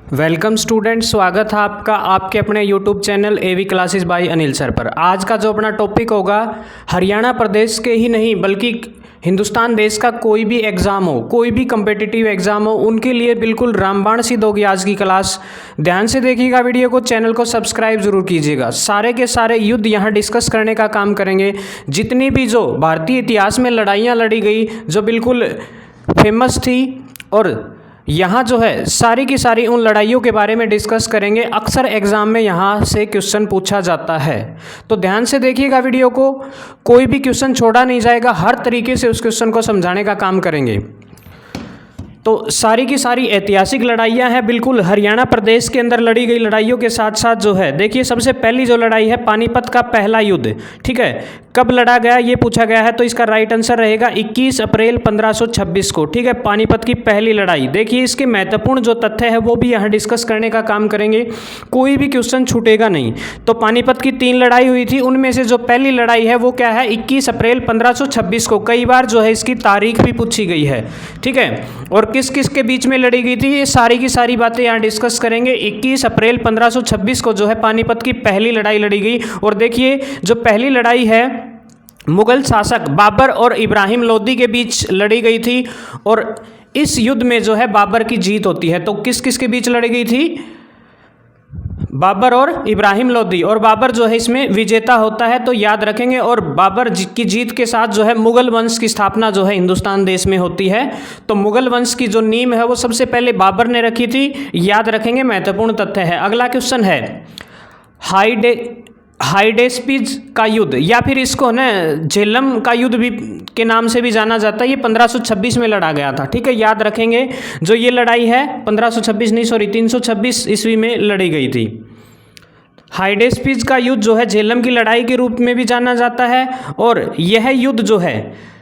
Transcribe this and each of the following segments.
Welcome student, स्वागत है आपका आपके अपने YouTube channel AV classes by Anil sir पर। आज का जो अपना टॉपिक होगा, हरियाणा प्रदेश के ही नहीं बल्कि हिंदुस्तान देश का कोई भी एग्ज़ाम हो, कोई भी कम्पिटिटिव एग्ज़ाम हो, उनके लिए बिल्कुल रामबाण सिद्ध होगी आज की क्लास। ध्यान से देखिएगा वीडियो को, चैनल को सब्सक्राइब जरूर कीजिएगा। सारे के सारे युद्ध यहाँ डिस्कस करने का काम करेंगे। जितनी भी जो भारतीय इतिहास में लड़ाइयाँ लड़ी गई, जो बिल्कुल फेमस थी, और यहाँ जो है सारी की सारी उन लड़ाइयों के बारे में डिस्कस करेंगे। अक्सर एग्ज़ाम में यहाँ से क्वेश्चन पूछा जाता है, तो ध्यान से देखिएगा वीडियो को, कोई भी क्वेश्चन छोड़ा नहीं जाएगा। हर तरीके से उस क्वेश्चन को समझाने का काम करेंगे। तो सारी की सारी ऐतिहासिक लड़ाइयाँ हैं, बिल्कुल हरियाणा प्रदेश के अंदर लड़ी गई लड़ाइयों के साथ साथ जो है, देखिए सबसे पहली जो लड़ाई है पानीपत का पहला युद्ध, ठीक है, कब लड़ा गया ये पूछा गया है। तो इसका राइट आंसर रहेगा 21 अप्रैल 1526 को, ठीक है, पानीपत की पहली लड़ाई। देखिए इसके महत्वपूर्ण जो तथ्य है वो भी यहाँ डिस्कस करने का काम करेंगे, कोई भी क्वेश्चन छूटेगा नहीं। तो पानीपत की 3 लड़ाई हुई थी, उनमें से जो पहली लड़ाई है वो क्या है, 21 अप्रैल 1526 को। कई बार जो है इसकी तारीख भी पूछी गई है, ठीक है, और किस किस के बीच में लड़ी गई थी, ये सारी की सारी बातें यहाँ डिस्कस करेंगे। 21 अप्रैल 1526 को जो है पानीपत की पहली लड़ाई लड़ी गई। और देखिए जो पहली लड़ाई है मुगल शासक बाबर और इब्राहिम लोदी के बीच लड़ी गई थी, और इस युद्ध में जो है बाबर की जीत होती है। तो किस किस के बीच लड़ी गई थी, बाबर और इब्राहिम लोदी, और बाबर जो है इसमें विजेता होता है, तो याद रखेंगे। और बाबर की जीत के साथ जो है मुगल वंश की स्थापना जो है हिंदुस्तान देश में होती है। तो मुगल वंश की जो नींव है वो सबसे पहले बाबर ने रखी थी, याद रखेंगे, महत्वपूर्ण तथ्य है। अगला क्वेश्चन है हाइडेस्पिज का युद्ध, या फिर इसको ना झेलम का युद्ध भी के नाम से भी जाना जाता है। ये 1526 में लड़ा गया था, ठीक है, याद रखेंगे। जो ये लड़ाई है 1526 नहीं, सॉरी 326 ईस्वी में लड़ी गई थी। हाइडेस्पिज का युद्ध जो है झेलम की लड़ाई के रूप में भी जाना जाता है। और यह युद्ध जो है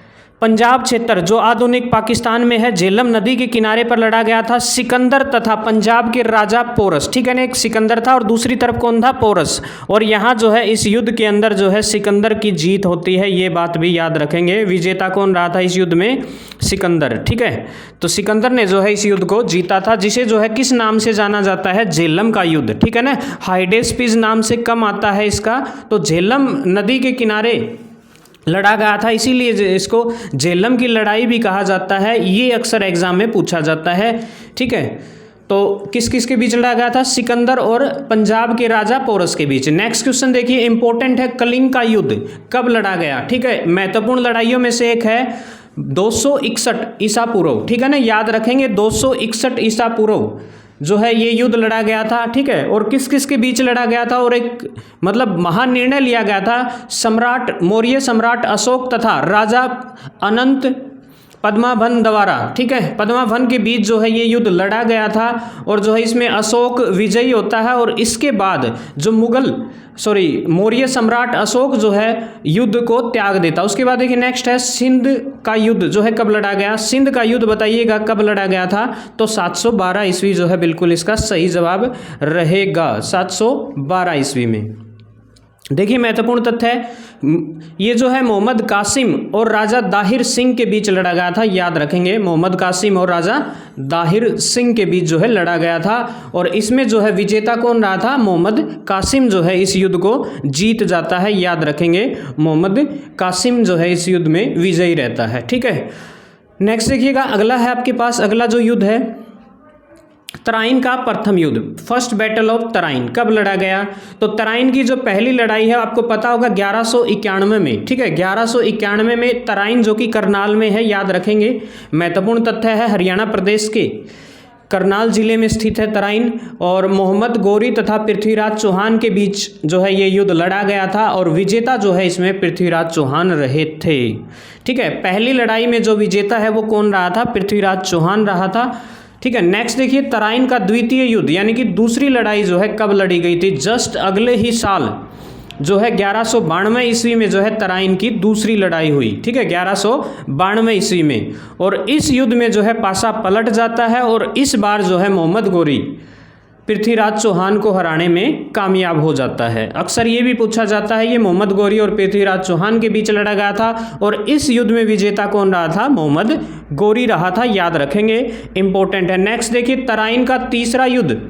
पंजाब क्षेत्र जो आधुनिक पाकिस्तान में है, झेलम नदी के किनारे पर लड़ा गया था। सिकंदर तथा पंजाब के राजा पोरस, ठीक है ना, एक सिकंदर था और दूसरी तरफ कौन था, पोरस। और यहाँ जो है इस युद्ध के अंदर जो है सिकंदर की जीत होती है, ये बात भी याद रखेंगे। विजेता कौन रहा था इस युद्ध में, सिकंदर, ठीक है। तो सिकंदर ने जो है इस युद्ध को जीता था, जिसे जो है किस नाम से जाना जाता है, झेलम का युद्ध, ठीक है ना। हाइडेस्पिज नाम से कम आता है इसका, तो झेलम नदी के किनारे लड़ा गया था, इसीलिए इसको झेलम की लड़ाई भी कहा जाता है। ये अक्सर एग्जाम में पूछा जाता है, ठीक है। तो किस किस के बीच लड़ा गया था, सिकंदर और पंजाब के राजा पोरस के बीच। नेक्स्ट क्वेश्चन देखिए, इंपॉर्टेंट है, कलिंग का युद्ध कब लड़ा गया, ठीक है, महत्वपूर्ण लड़ाइयों में से एक है 261 ईसा पूर्व, ठीक है ना, याद रखेंगे 261 ईसा पूर्व जो है ये युद्ध लड़ा गया था, ठीक है। और किस किस के बीच लड़ा गया था, और एक मतलब महान निर्णय लिया गया था सम्राट मौर्य सम्राट अशोक तथा राजा अनंत पद्मावन द्वारा, ठीक है, पद्मावन के बीच जो है ये युद्ध लड़ा गया था। और जो है इसमें अशोक विजयी होता है, और इसके बाद जो मौर्य सम्राट अशोक जो है युद्ध को त्याग देता। उसके बाद देखिए नेक्स्ट है सिंध का युद्ध जो है कब लड़ा गया, सिंध का युद्ध बताइएगा कब लड़ा गया था। तो 712 ईस्वी जो है बिल्कुल इसका सही जवाब रहेगा, 712 ईस्वी में। देखिए महत्वपूर्ण तथ्य है, ये जो है मोहम्मद कासिम और राजा दाहिर सिंह के बीच लड़ा गया था, याद रखेंगे, मोहम्मद कासिम और राजा दाहिर सिंह के बीच जो है लड़ा गया था। और इसमें जो है विजेता कौन रहा था, मोहम्मद कासिम जो है इस युद्ध को जीत जाता है, याद रखेंगे, मोहम्मद कासिम जो है इस युद्ध में विजयी रहता है, ठीक है। नेक्स्ट देखिएगा, अगला है आपके पास, अगला जो युद्ध है तराइन का प्रथम युद्ध, फर्स्ट बैटल ऑफ तराइन कब लड़ा गया। तो तराइन की जो पहली लड़ाई है आपको पता होगा 1191 में, ठीक है, 1191 में तराइन जो कि करनाल में है, याद रखेंगे, महत्वपूर्ण तथ्य है, हरियाणा प्रदेश के करनाल जिले में स्थित है तराइन। और मोहम्मद गौरी तथा पृथ्वीराज चौहान के बीच जो है ये युद्ध लड़ा गया था, और विजेता जो है इसमें पृथ्वीराज चौहान रहे थे, ठीक है। पहली लड़ाई में जो विजेता है वो कौन रहा था, पृथ्वीराज चौहान रहा था, ठीक है। नेक्स्ट देखिए, तराइन का द्वितीय युद्ध यानी कि दूसरी लड़ाई जो है कब लड़ी गई थी, जस्ट अगले ही साल जो है 1192 ईस्वी में जो है तराइन की दूसरी लड़ाई हुई, ठीक है, 1192 ईस्वी में। और इस युद्ध में जो है पासा पलट जाता है, और इस बार जो है मोहम्मद गौरी पृथ्वीराज चौहान को हराने में कामयाब हो जाता है। अक्सर ये भी पूछा जाता है, ये मोहम्मद गौरी और पृथ्वीराज चौहान के बीच लड़ा गया था और इस युद्ध में विजेता कौन रहा था? मोहम्मद गौरी रहा था, याद रखेंगे, इंपॉर्टेंट है। नेक्स्ट देखिए, तराइन का तीसरा युद्ध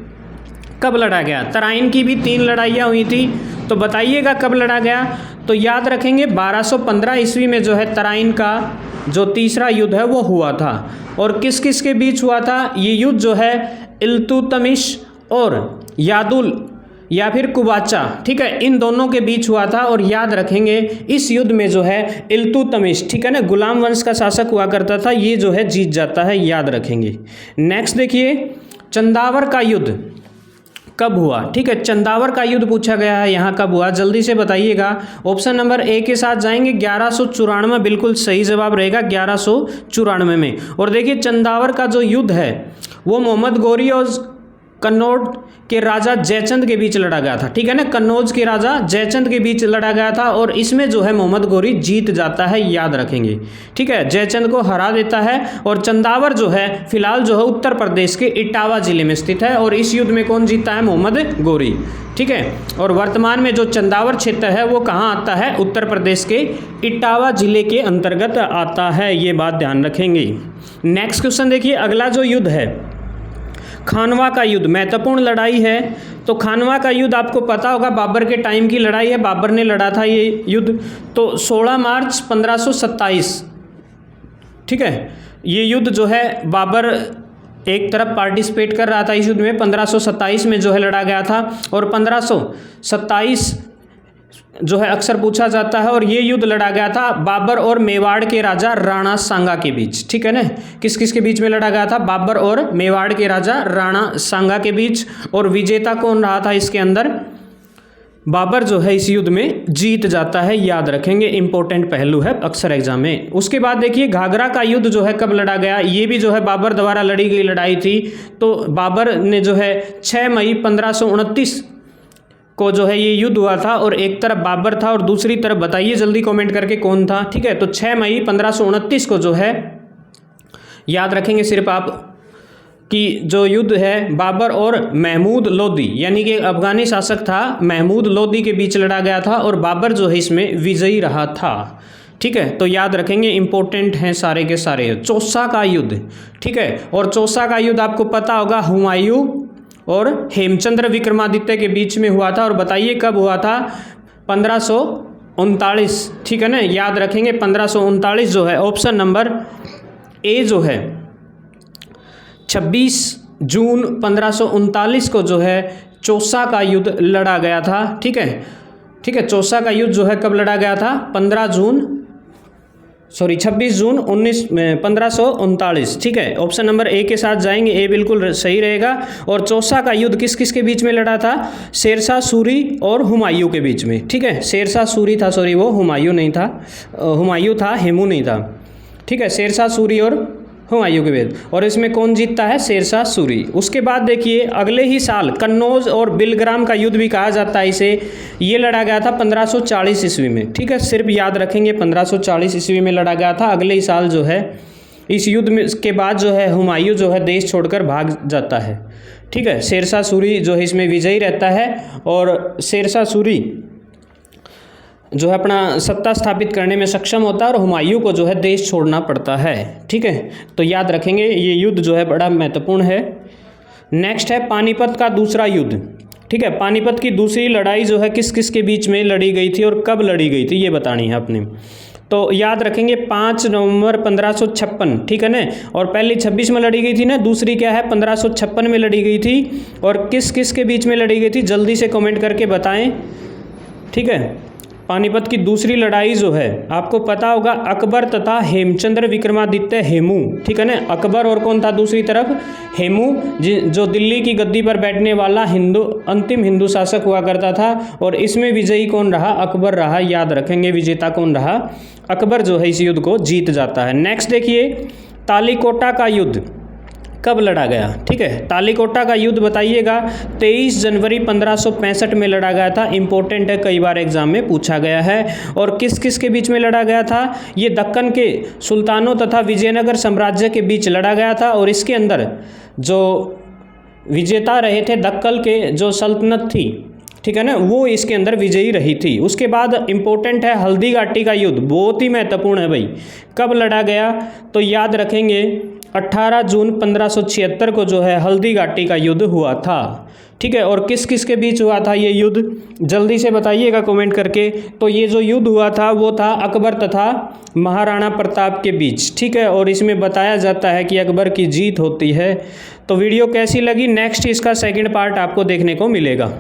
कब लड़ा गया? तराइन की भी 3 लड़ाइयाँ हुई थी, तो बताइएगा कब लड़ा गया? तो याद रखेंगे 1215 ईस्वी में जो है तराइन का जो तीसरा युद्ध है वो हुआ था। और किस किस के बीच हुआ था ये युद्ध? जो है इल्तुतमिश और यादुल या फिर कुबाचा, ठीक है, इन दोनों के बीच हुआ था। और याद रखेंगे इस युद्ध में जो है इल्तुतमिश, ठीक है ना, गुलाम वंश का शासक हुआ करता था, ये जो है जीत जाता है, याद रखेंगे। नेक्स्ट देखिए, चंदावर का युद्ध कब हुआ? ठीक है, चंदावर का युद्ध पूछा गया है, यहाँ कब हुआ? जल्दी से बताइएगा। ऑप्शन नंबर ए के साथ जाएंगे, 1194 बिल्कुल सही जवाब रहेगा, 1194 में। और देखिए चंदावर का जो युद्ध है वो मोहम्मद गौरी और कन्नौज के राजा जयचंद के बीच लड़ा गया था, ठीक है ना, कन्नौज के राजा जयचंद के बीच लड़ा गया था। और इसमें जो है मोहम्मद गौरी जीत जाता है, याद रखेंगे, ठीक है, जयचंद को हरा देता है। और चंदावर जो है फिलहाल जो है उत्तर प्रदेश के इटावा जिले में स्थित है। और इस युद्ध में कौन जीतता है? मोहम्मद गौरी, ठीक है। और वर्तमान में जो चंदावर क्षेत्र है वो कहाँ आता है? उत्तर प्रदेश के इटावा जिले के अंतर्गत आता है, ये बात ध्यान रखेंगे। नेक्स्ट क्वेश्चन देखिए, अगला जो युद्ध है खानवा का युद्ध, महत्वपूर्ण लड़ाई है। तो खानवा का युद्ध आपको पता होगा बाबर के टाइम की लड़ाई है, बाबर ने लड़ा था ये युद्ध। तो 16 मार्च 1527, ठीक है, ये युद्ध जो है बाबर एक तरफ पार्टिसिपेट कर रहा था इस युद्ध में, 1527 में जो है लड़ा गया था। और 1527 जो है अक्सर पूछा जाता है। और ये युद्ध लड़ा गया था बाबर और मेवाड़ के राजा राणा सांगा के बीच, ठीक है ना। किस किस के बीच में लड़ा गया था? बाबर और मेवाड़ के राजा राणा सांगा के बीच। और विजेता कौन रहा था इसके अंदर? बाबर जो है इस युद्ध में जीत जाता है, याद रखेंगे, इंपॉर्टेंट पहलू है अक्सर एग्जाम में। उसके बाद देखिए घाघरा का युद्ध जो है कब लड़ा गया? ये भी जो है बाबर द्वारा लड़ी गई लड़ाई थी। तो बाबर ने जो है 6 मई 1529 को जो है ये युद्ध हुआ था। और एक तरफ बाबर था और दूसरी तरफ बताइए जल्दी कमेंट करके कौन था, ठीक है। तो 6 मई 1529 को जो है याद रखेंगे सिर्फ आप कि जो युद्ध है बाबर और महमूद लोदी, यानी कि अफगानी शासक था महमूद लोदी के बीच लड़ा गया था। और बाबर जो है इसमें विजयी रहा था, ठीक है। तो याद रखेंगे, इंपॉर्टेंट हैं सारे के सारे। चौसा का युद्ध, ठीक है, और चौसा का युद्ध आपको पता होगा हुमायूं और हेमचंद्र विक्रमादित्य के बीच में हुआ था। और बताइए कब हुआ था? 1539, ठीक है ना, याद रखेंगे 1539 जो है ऑप्शन नंबर ए जो है 26 जून 1539 को जो है चौसा का युद्ध लड़ा गया था, ठीक है, ठीक है। चौसा का युद्ध जो है कब लड़ा गया था? 26 जून 1539, ठीक है। ऑप्शन नंबर ए के साथ जाएंगे, ए बिल्कुल सही रहेगा। और चौसा का युद्ध किस किस के बीच में लड़ा था? शेरशाह सूरी और हुमायूं के बीच में, ठीक है। शेरशाह सूरी था, सॉरी, वो हुमायूं नहीं था, हुमायूं था, हेमू नहीं था, ठीक है। शेरशाह सूरी और हुमायूं के बीच, और इसमें कौन जीतता है? शेरशाह सूरी। उसके बाद देखिए अगले ही साल कन्नौज और बिलग्राम का युद्ध भी कहा जाता है इसे, ये लड़ा गया था 1540 ईस्वी में, ठीक है। सिर्फ याद रखेंगे 1540 ईस्वी में लड़ा गया था। अगले ही साल जो है इस युद्ध में के बाद जो है हुमायूं जो है देश छोड़कर भाग जाता है, ठीक है। शेरशाह सूरी जो है इसमें विजयी रहता है। और शेरशाह सूरी जो है अपना सत्ता स्थापित करने में सक्षम होता है और हुमायूं को जो है देश छोड़ना पड़ता है, ठीक है। तो याद रखेंगे ये युद्ध जो है बड़ा महत्वपूर्ण है। नेक्स्ट है पानीपत का दूसरा युद्ध, ठीक है। पानीपत की दूसरी लड़ाई जो है किस किस के बीच में लड़ी गई थी और कब लड़ी गई थी ये बतानी है आपने। तो याद रखेंगे 5 नवंबर 1556, ठीक है ना। और पहली 26 में लड़ी गई थी ना, दूसरी क्या है 1556 में लड़ी गई थी। और किस किस के बीच में लड़ी गई थी जल्दी से कमेंट करके बताएं, ठीक है। पानीपत की दूसरी लड़ाई जो है आपको पता होगा अकबर तथा हेमचंद्र विक्रमादित्य हेमू, ठीक है ना। अकबर और कौन था दूसरी तरफ? हेमू, जो दिल्ली की गद्दी पर बैठने वाला अंतिम हिंदू शासक हुआ करता था। और इसमें विजयी कौन रहा? अकबर रहा, याद रखेंगे, विजेता कौन रहा? अकबर जो है इस युद्ध को जीत जाता है। नेक्स्ट देखिए तालीकोटा का युद्ध कब लड़ा गया, ठीक है। तालीकोटा का युद्ध बताइएगा 23 जनवरी 1565 में लड़ा गया था। इंपॉर्टेंट है, कई बार एग्जाम में पूछा गया है। और किस किस के बीच में लड़ा गया था? ये दक्कन के सुल्तानों तथा विजयनगर साम्राज्य के बीच लड़ा गया था। और इसके अंदर जो विजेता रहे थे दक्कल के जो सल्तनत थी, ठीक है ना, वो इसके अंदर विजयी रही थी। उसके बाद इम्पोर्टेंट है हल्दी घाटी का युद्ध, बहुत ही महत्वपूर्ण है भाई। कब लड़ा गया, तो याद रखेंगे 18 जून 1576 को जो है हल्दी घाटी का युद्ध हुआ था, ठीक है। और किस किस के बीच हुआ था ये युद्ध, जल्दी से बताइएगा कमेंट करके। तो ये जो युद्ध हुआ था वो था अकबर तथा महाराणा प्रताप के बीच, ठीक है। और इसमें बताया जाता है कि अकबर की जीत होती है। तो वीडियो कैसी लगी, नेक्स्ट इसका सेकंड पार्ट आपको देखने को मिलेगा।